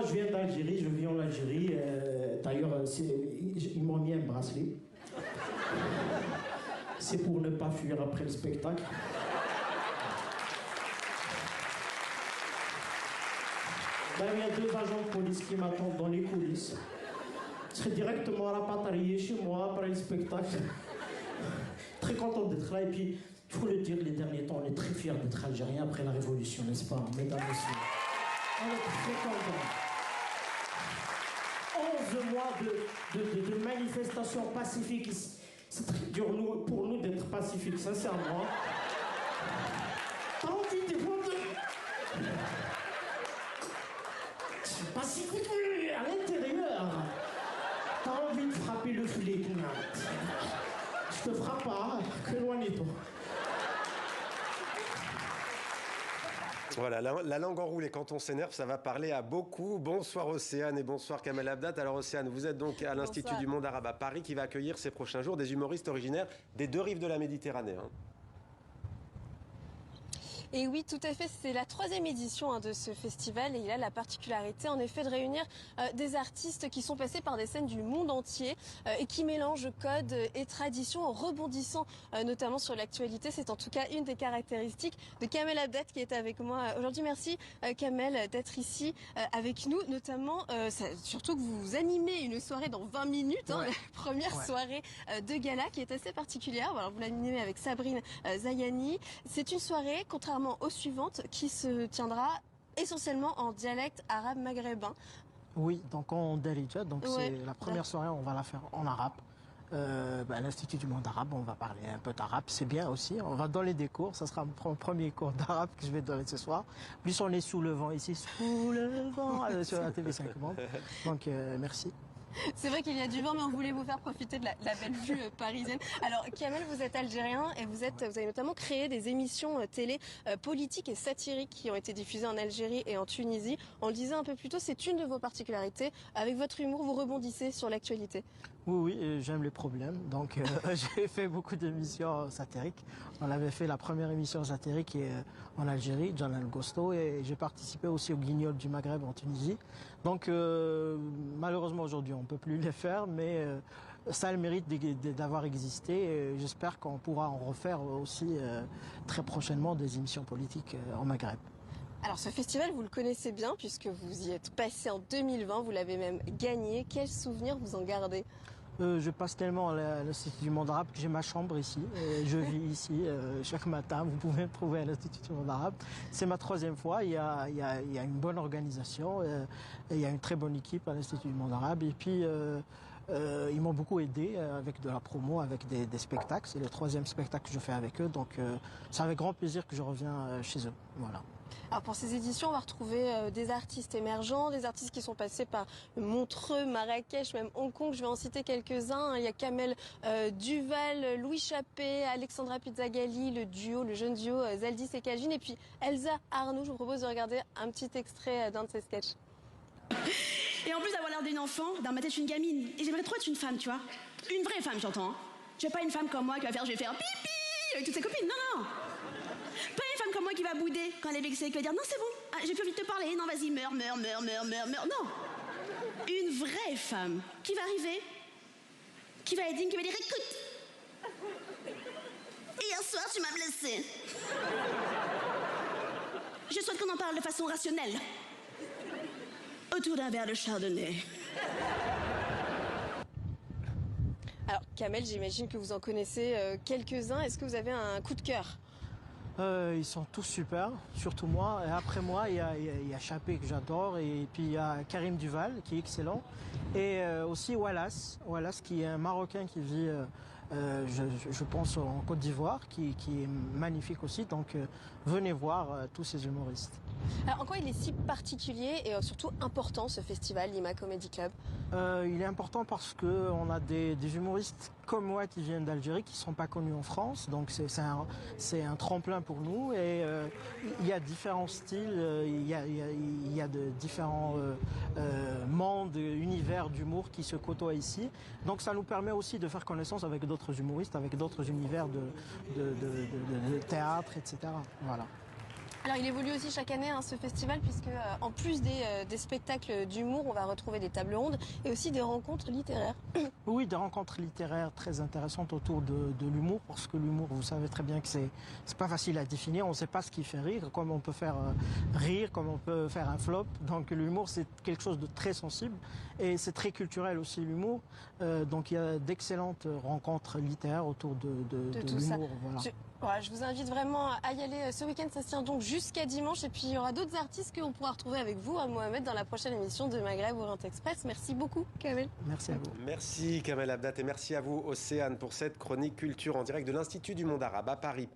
moi, je viens d'Algérie, je vis en Algérie. D'ailleurs, ils m'ont mis un bracelet. C'est pour ne pas fuir après le spectacle. Ben, il y a 2 agents de police qui m'attendent dans les coulisses. Je serai directement rapatrié chez moi après le spectacle. Très content d'être là. Et puis, il faut le dire, les derniers temps, on est très fiers d'être algériens après la Révolution, n'est-ce pas, mesdames et messieurs? On est très contents. 11 mois de manifestations pacifiques. C'est très dur pour nous d'être pacifiques, sincèrement. T'as envie de... C'est pacifique à l'intérieur. T'as envie de frapper le flic. Je te frappe pas, que éloigne-toi. Voilà, la langue enroulée, quand on s'énerve, ça va parler à beaucoup. Bonsoir Océane et bonsoir Kamel Abdat. Alors Océane, vous êtes donc à l'Institut du Monde Arabe à Paris qui va accueillir ces prochains jours des humoristes originaires des 2 rives de la Méditerranée. Et oui, tout à fait, c'est la 3e édition de ce festival et il a la particularité en effet de réunir des artistes qui sont passés par des scènes du monde entier et qui mélangent codes et traditions en rebondissant notamment sur l'actualité. C'est en tout cas une des caractéristiques de Kamel Abdat qui est avec moi aujourd'hui. Merci Kamel d'être ici avec nous, notamment surtout que vous animez une soirée dans 20 minutes, la première soirée de gala qui est assez particulière. Alors, vous l'animez avec Sabrine Zayani. C'est une soirée, contrairement aux suivantes, qui se tiendra essentiellement en dialecte arabe maghrébin. Oui, donc en Darija, donc c'est la première soirée, on va la faire en arabe. À l'Institut du Monde Arabe, on va parler un peu d'arabe, c'est bien aussi. On va donner des cours, ça sera mon premier cours d'arabe que je vais donner ce soir. Plus on est sous le vent ici, sous le vent, sur la TV5 Monde. Donc merci. C'est vrai qu'il y a du vent, mais on voulait vous faire profiter de la belle vue parisienne. Alors, Kamel, vous êtes algérien et vous avez notamment créé des émissions télé politiques et satiriques qui ont été diffusées en Algérie et en Tunisie. On le disait un peu plus tôt, c'est une de vos particularités. Avec votre humour, vous rebondissez sur l'actualité. Oui, j'aime les problèmes. Donc, j'ai fait beaucoup d'émissions satiriques. On avait fait la première émission satirique en Algérie, John Al Gosto, et j'ai participé aussi au Guignol du Maghreb en Tunisie. Donc, malheureusement, aujourd'hui, on ne peut plus les faire, mais ça a le mérite d'avoir existé. J'espère qu'on pourra en refaire aussi très prochainement des émissions politiques en Maghreb. Alors ce festival, vous le connaissez bien puisque vous y êtes passé en 2020, vous l'avez même gagné. Quels souvenirs vous en gardez ? Je passe tellement à l'Institut du Monde Arabe que j'ai ma chambre ici. Je vis ici chaque matin. Vous pouvez me trouver à l'Institut du Monde Arabe. C'est ma 3e fois. Il y a une bonne organisation. Il y a une très bonne équipe à l'Institut du Monde Arabe. Et puis, ils m'ont beaucoup aidé avec de la promo, avec des spectacles. C'est le 3e spectacle que je fais avec eux. Donc, c'est avec grand plaisir que je reviens chez eux. Voilà. Alors pour ces éditions, on va retrouver des artistes émergents, des artistes qui sont passés par Montreux, Marrakech, même Hong Kong. Je vais en citer quelques-uns. Il y a Kamel Duval, Louis Chappé, Alexandra Pizzagalli, le jeune duo Zaldis et Kajin. Et puis Elsa Arnoux, je vous propose de regarder un petit extrait d'un de ses sketchs. Et en plus d'avoir l'air d'une enfant, dans ma tête je suis une gamine. Et j'aimerais trop être une femme, tu vois. Une vraie femme, j'entends. Hein. Je veux pas une femme comme moi qui va faire je vais faire pipi avec toutes ses copines. Non, non. Pas une femme comme moi qui va bouder quand elle est vexée, qui va dire non c'est bon, j'ai plus envie de te parler, non vas-y meurs. Non. Une vraie femme qui va arriver, qui va être digne, qui va dire écoute, hier soir tu m'as blessée. Je souhaite qu'on en parle de façon rationnelle. Autour d'un verre de chardonnay. Alors Kamel, j'imagine que vous en connaissez quelques-uns. Est-ce que vous avez un coup de cœur ? Ils sont tous super, surtout moi. Et après moi, il y a Chappé que j'adore, et puis il y a Karim Duval qui est excellent, et aussi Wallace qui est un Marocain qui vit, je pense, en Côte d'Ivoire, qui est magnifique aussi. Donc venez voir tous ces humoristes. Alors en quoi il est si particulier et surtout important ce festival, Lima Comedy Club ? Il est important parce qu'on a des humoristes comme moi qui viennent d'Algérie qui ne sont pas connus en France, donc c'est un tremplin pour nous, et il y a différents styles, il y a de différents mondes, univers d'humour qui se côtoient ici, donc ça nous permet aussi de faire connaissance avec d'autres humoristes, avec d'autres univers de théâtre, etc. Voilà. Alors il évolue aussi chaque année ce festival puisque en plus des spectacles d'humour, on va retrouver des tables rondes et aussi des rencontres littéraires. Oui, des rencontres littéraires très intéressantes autour de l'humour, parce que l'humour, vous savez très bien que c'est pas facile à définir, on ne sait pas ce qui fait rire, comme on peut faire rire, comme on peut faire un flop. Donc l'humour, c'est quelque chose de très sensible et c'est très culturel aussi l'humour. Donc il y a d'excellentes rencontres littéraires autour de tout ça. l'humour. Voilà. Je vous invite vraiment à y aller ce week-end, ça se tient donc jusqu'à dimanche et puis il y aura d'autres artistes qu'on pourra retrouver avec vous, à Mohamed, dans la prochaine émission de Maghreb Orient Express. Merci beaucoup, Kamel. Merci à vous. Merci Kamel Abdat et merci à vous Océane pour cette chronique culture en direct de l'Institut du Monde Arabe à Paris.